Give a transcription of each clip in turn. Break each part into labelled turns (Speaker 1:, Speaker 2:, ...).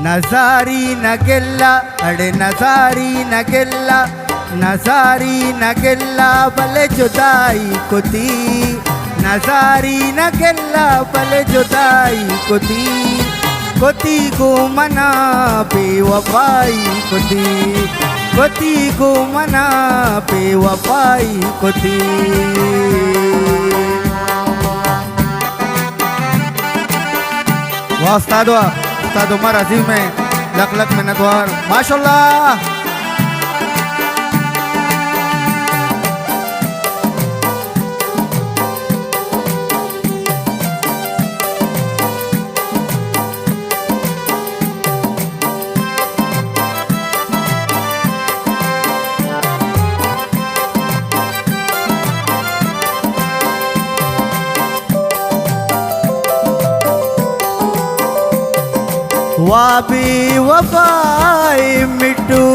Speaker 1: नजारी न ಗೆಲ್ಲ अड़े नजारी न ಗೆಲ್ಲ नजारी न ಗೆಲ್ಲ भले जुदाई को दी नजारी न ಗೆಲ್ಲ भले जुदाई को दी को मना बेवफाई को दी को मना बेवफाई को दी वाह उस्ताद उमर अजीम में लख लख मेहनतवार माशाल्लाह। वाबी वफाई मिट्टू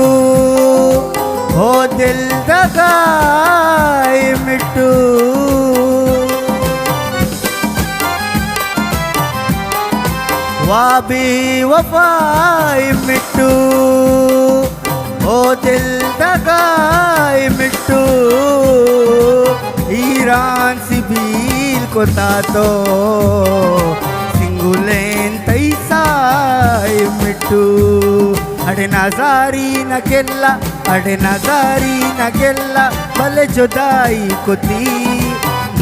Speaker 1: हो दिल दगाई मिट्टू वाबी वफाई मिट्टू हो दिल दगाई मिट्टू ईरान सिबील को तातो सिंगुलेन तैसा मिट्टू अड़े नजारी न ಗೆಲ್ಲ अड़े नजारी न ಗೆಲ್ಲ भले जुदाई को दी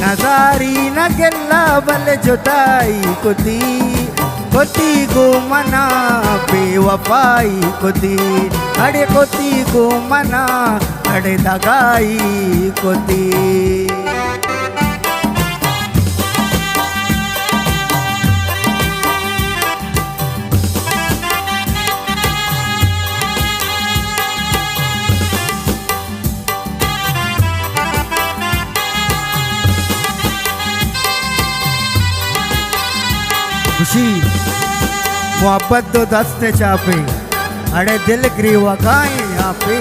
Speaker 1: नजारी न ಗೆಲ್ಲ भले जुदाई को दी को मना बेवफाई को दी अड़े को मना अड़े दगाई को दी खुशी मोहब्बत दो दस्ते चापे अड़े दिल ग्रीवा गाए यहाँ पे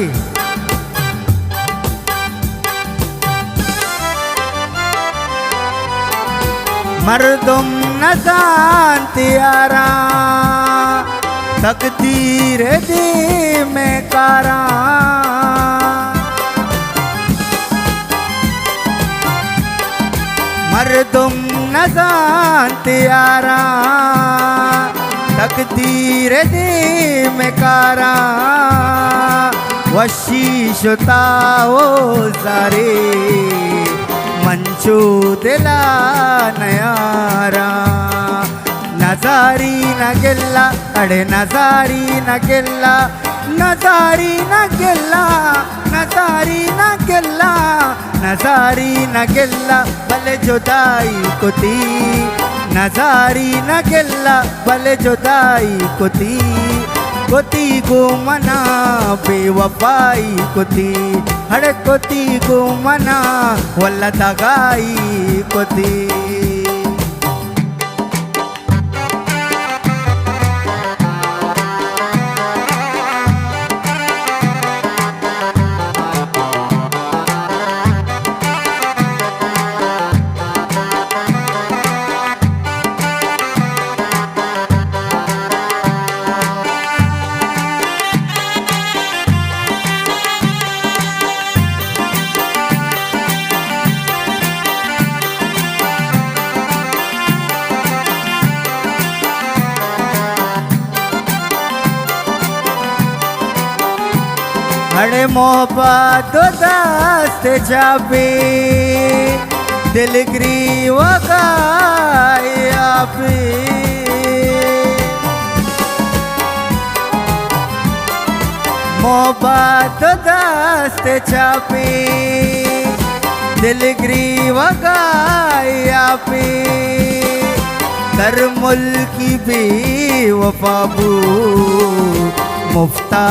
Speaker 1: मर्दुम न जानते यारा तकदीर दे में कारा मर्दुम न जानते यारा तकदीर दे में कारा वशीशुता ओ सारे मंचू दिला नयारा नजारी न ಗೆಲ್ಲ अड़े नजारी न ಗೆಲ್ಲ नजारी न ಗೆಲ್ಲ नजारी न ಗೆಲ್ಲ नजारी न ಗೆಲ್ಲ भले जुदाई को दी नजारी न ಗೆಲ್ಲ भले जुदाई को दी को मना बेवफाई को दी अड़े को मना वल्ला दगाई को दी अड़े मोहब्बत दस्ते चापे दिल ग्रीव गाया पे मोहब्बत दस्ते चापे दिल ग्रीव गाया पे कर मुल्की बेवफाबू मुफ्ता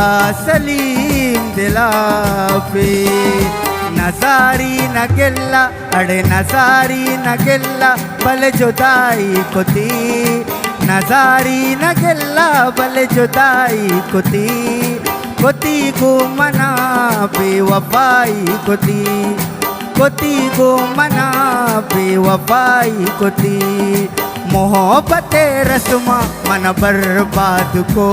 Speaker 1: सलीम दिला पे नजारी न ಗೆಲ್ಲ अड़े नजारी न ಗೆಲ್ಲ भले जुदाई को दी नजारी न ಗೆಲ್ಲ भले जुदाई को दी को मना बेवफाई को दी को मना बेवफाई को दी मोहब्बते रस्मा मन बर्बाद को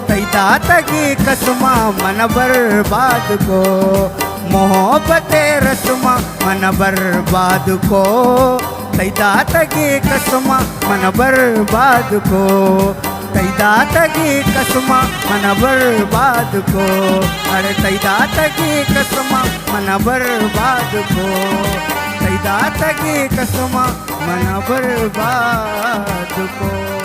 Speaker 1: तैदा तगी कसमा मन बर्बाद को मोहब्बते रस्मा मन बर्बाद को तैदा तगी कसमा मन बर्बाद को तैदा तगी कसमा मन बर्बाद को अरे तैदा तगी कसमा मन बर्बाद को तैदा तगी कसमा मन बर्बाद को